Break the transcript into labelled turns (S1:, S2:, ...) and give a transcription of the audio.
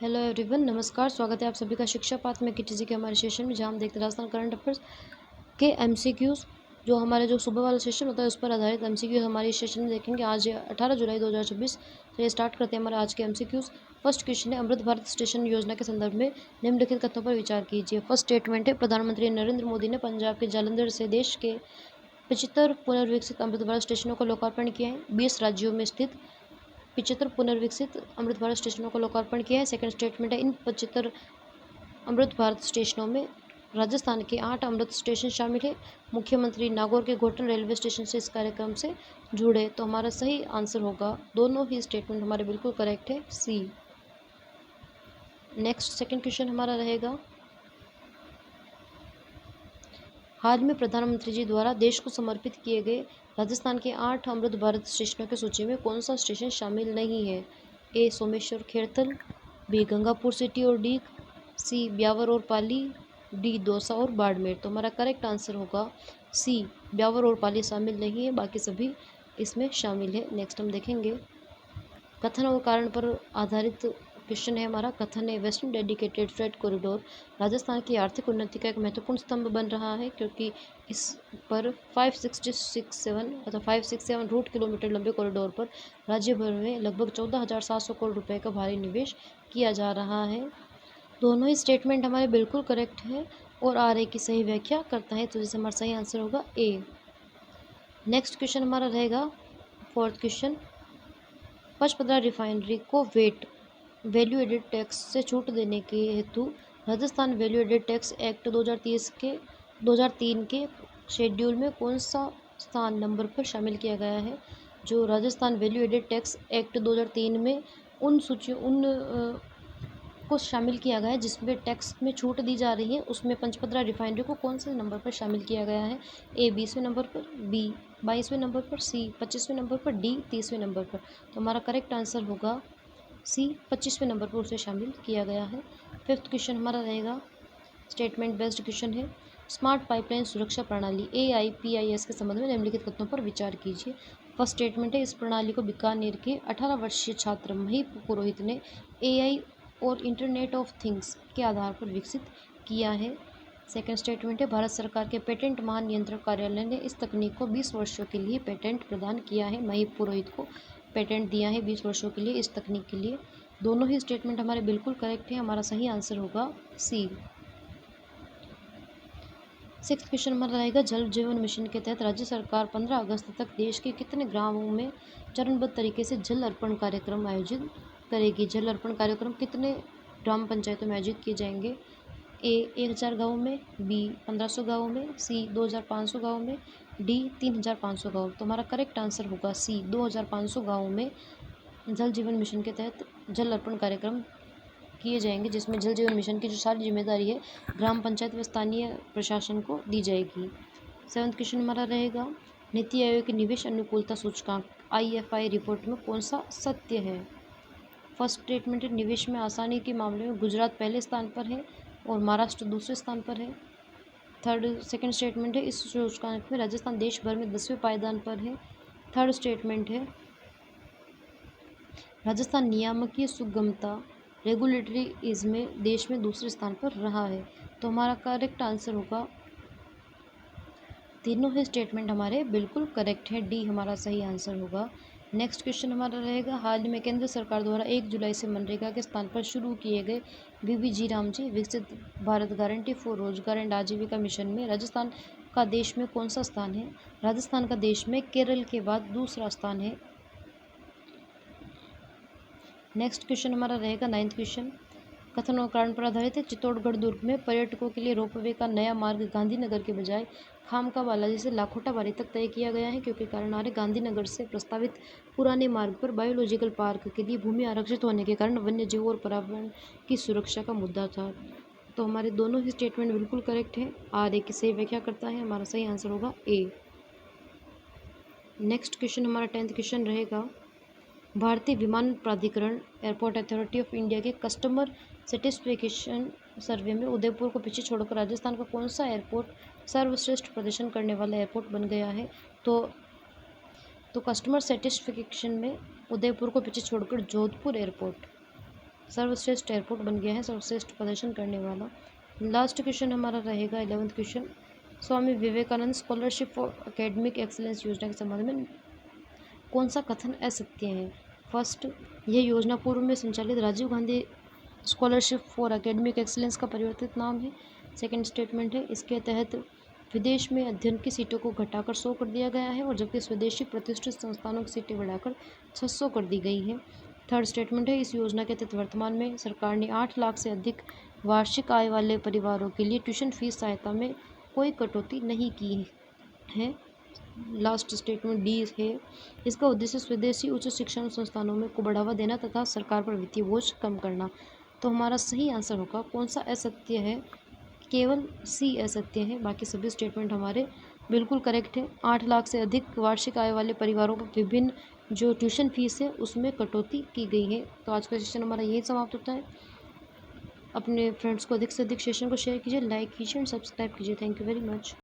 S1: Hello everyone, नमस्कार। स्वागत है आप सभी का शिक्षा पाठ में केटीजी के हमारे सेशन में, जहाँ हम देखते हैं राजस्थान करंट अफेयर्स के एमसीक्यूज़। जो सुबह वाला सेशन होता है उस पर आधारित एमसीक्यूज़ हमारे इस सेशन में देखेंगे। आज 18 जुलाई 2026 से स्टार्ट करते हैं हमारे आज के एमसीक्यूज़। फर्स्ट क्वेश्चन है, अमृत भारत स्टेशन योजना के संदर्भ में निम्नलिखित कथनों पर विचार कीजिए। फर्स्ट स्टेटमेंट है, प्रधानमंत्री नरेंद्र मोदी ने पंजाब के जालंधर से देश के 75 पुनर्विकसित अमृत भारत स्टेशनों का लोकार्पण किया है। 20 राज्यों में स्थित 75 पुनर्विकसित अमृत भारत स्टेशनों का लोकार्पण किया है। सेकंड स्टेटमेंट है, इन 75 अमृत भारत स्टेशनों में राजस्थान के 8 अमृत स्टेशन शामिल है। मुख्यमंत्री नागौर के घोटन रेलवे स्टेशन से इस कार्यक्रम से जुड़े। तो हमारा सही आंसर होगा, दोनों ही स्टेटमेंट हमारे बिल्कुल करेक्ट है, सी। नेक्स्ट सेकंड क्वेश्चन हमारा रहेगा, हाल में प्रधानमंत्री जी द्वारा देश को समर्पित किए गए राजस्थान के 8 अमृत भारत स्टेशनों की सूची में कौन सा स्टेशन शामिल नहीं है। ए सोमेश्वर खेड़थल, बी गंगापुर सिटी और डीग, सी ब्यावर और पाली, डी दौसा और बाड़मेर। तो हमारा करेक्ट आंसर होगा सी, ब्यावर और पाली शामिल नहीं है, बाकी सभी इसमें शामिल है। नेक्स्ट हम देखेंगे, कथन और कारण पर आधारित क्वेश्चन है हमारा। कथन है, western dedicated freight corridor Rajasthan की आर्थिक उन्नति का एक महत्वपूर्ण स्तंभ बन रहा है, क्योंकि इस पर 567 रूट किलोमीटर लंबे कॉरिडोर पर राज्य भर में लगभग 14,700 करोड़ रुपए का भारी निवेश किया जा रहा है। दोनों ही स्टेटमेंट हमारे बिल्कुल करेक्ट है और आर की सही व्याख्या करता है, तो जिससे हमारा सही आंसर होगा ए। नेक्स्ट क्वेश्चन हमारा रहेगा, फोर्थ क्वेश्चन, पचपदरा रिफाइनरी को वैल्यू एडेड टैक्स से छूट देने के हेतु Rajasthan value added tax act 2003 के शेड्यूल में कौन सा स्थान नंबर पर शामिल किया गया है। जो Rajasthan value added tax act 2003 में उन को शामिल किया गया है जिसमें टैक्स में छूट दी जा रही है, उसमें पंचपदरा रिफाइनरी को कौन से नंबर पर शामिल किया गया है। ए 20वें नंबर पर, बी 22वें नंबर पर, सी 25वें नंबर पर, डी 30वें नंबर पर। तो हमारा करेक्ट आंसर होगा सी, 25वें नंबर पर उसे शामिल किया गया है। फिफ्थ क्वेश्चन हमारा रहेगा, स्टेटमेंट बेस्ड क्वेश्चन है, स्मार्ट पाइपलाइन सुरक्षा प्रणाली AIPIS के संबंध में निम्नलिखित कथनों पर विचार कीजिए। फर्स्ट स्टेटमेंट है, इस प्रणाली को बीकानेर के 18 वर्षीय छात्र मही पुरोहित ने AI और इंटरनेट ऑफ थिंग्स के आधार पर विकसित किया है। सेकेंड स्टेटमेंट है, भारत सरकार के पेटेंट महानियंत्रक कार्यालय ने इस तकनीक को 20 वर्षों के लिए पेटेंट प्रदान किया है। मही पुरोहित को पेटेंट दिया है 20 वर्षों के लिए इस तकनीक के लिए। दोनों ही स्टेटमेंट हमारे बिल्कुल करेक्ट है, हमारा सही आंसर होगा सी। सिक्स्थ क्वेश्चन हमारा रहेगा, जल जीवन मिशन के तहत राज्य सरकार 15 अगस्त तक देश के कितने ग्रामों में चरणबद्ध तरीके से जल अर्पण कार्यक्रम आयोजित करेगी। जल अर्पण कार्यक्रम कितने ग्राम पंचायतों में आयोजित किए जाएंगे। ए 1000 गाँव में, बी 1500 गाँव में, सी 2500 गाँव में, डी 3500 गाँव। तो हमारा करेक्ट आंसर होगा सी, 2500 गाँव में जल जीवन मिशन के तहत जल अर्पण कार्यक्रम किए जाएंगे, जिसमें जल जीवन मिशन की जो सारी जिम्मेदारी है ग्राम पंचायत व स्थानीय प्रशासन को दी जाएगी। सेवंथ क्वेश्चन हमारा रहेगा, नीति आयोग की निवेश अनुकूलता सूचकांक IFI रिपोर्ट में कौन सा सत्य है। फर्स्ट स्टेटमेंट है, निवेश में आसानी के मामले में गुजरात पहले स्थान पर है और महाराष्ट्र दूसरे स्थान पर है। सेकंड स्टेटमेंट है, इस सूचकांक में राजस्थान देश भर में 10वें पायदान पर है। थर्ड स्टेटमेंट है, राजस्थान नियामकीय सुगमता रेगुलेटरी इज में देश में दूसरे स्थान पर रहा है। तो हमारा करेक्ट आंसर होगा, तीनों ही स्टेटमेंट हमारे बिल्कुल करेक्ट है, डी हमारा सही आंसर होगा। नेक्स्ट क्वेश्चन हमारा रहेगा, हाल ही में केंद्र सरकार द्वारा 1 जुलाई से मनरेगा के स्थान पर शुरू किए गए VBG रामजी विकसित भारत गारंटी फॉर रोजगार एंड आजीविका मिशन में राजस्थान का देश में कौन सा स्थान है। राजस्थान का देश में केरल के बाद दूसरा स्थान है। नेक्स्ट क्वेश्चन हमारा रहेगा, नाइन्थ क्वेश्चन, कथन और कारण पर आधारित है। चित्तौड़गढ़ दुर्ग में पर्यटकों के लिए रोपवे का नया मार्ग गांधीनगर के बजाय खामका बालाजी से लाखोटा बारी तक तय किया गया है, क्योंकि कारण आ रहे गांधीनगर से प्रस्तावित पुराने मार्ग पर बायोलॉजिकल पार्क के लिए भूमि आरक्षित होने के कारण वन्य जीवों और पर्यावरण की सुरक्षा का मुद्दा था। तो हमारे दोनों ही स्टेटमेंट बिल्कुल करेक्ट है, आर की सही व्याख्या करता है, हमारा सही आंसर होगा ए। नेक्स्ट क्वेश्चन हमारा 10th क्वेश्चन रहेगा, भारतीय विमान प्राधिकरण एयरपोर्ट अथॉरिटी ऑफ इंडिया के कस्टमर सेटिस्फेक्शन सर्वे में उदयपुर को पीछे छोड़कर राजस्थान का कौन सा एयरपोर्ट सर्वश्रेष्ठ प्रदर्शन करने वाला एयरपोर्ट बन गया है। तो कस्टमर सेटिस्फेक्शन में उदयपुर को पीछे छोड़कर जोधपुर एयरपोर्ट सर्वश्रेष्ठ एयरपोर्ट बन गया है सर्वश्रेष्ठ प्रदर्शन करने वाला। लास्ट क्वेश्चन हमारा रहेगा 11th question, Swami Vivekananda scholarship for academic excellence योजना के संबंध में कौन सा कथन असत्य है? फर्स्ट, यह योजना पूर्व में संचालित Rajiv Gandhi scholarship for academic excellence का परिवर्तित नाम है। सेकंड स्टेटमेंट है, इसके तहत विदेश में अध्ययन की सीटों को घटाकर 100 कर दिया गया है और जबकि स्वदेशी प्रतिष्ठित संस्थानों की सीटें बढ़ाकर 600 कर दी गई है। थर्ड स्टेटमेंट है, इस योजना के तहत वर्तमान में सरकार ने 8 लाख से अधिक वार्षिक आय वाले परिवारों के लिए ट्यूशन फीस सहायता में कोई कटौती नहीं की है। लास्ट स्टेटमेंट डी है, इसका उद्देश्य स्वदेशी उच्च शिक्षण संस्थानों में को बढ़ावा देना तथा सरकार पर वित्तीय बोझ कम करना। तो हमारा सही आंसर होगा कौन सा असत्य है? केवल सी असत्य है, बाकी सभी स्टेटमेंट हमारे बिल्कुल करेक्ट है। 8 लाख से अधिक वार्षिक आय वाले परिवारों पर विभिन्न जो ट्यूशन फीस है उसमें कटौती की गई है। तो आज का सेशन हमारा यही समाप्त होता है। अपने फ्रेंड्स को अधिक से अधिक सेशन को शेयर कीजिए, लाइक कीजिए एंड सब्सक्राइब कीजिए। Thank you very much.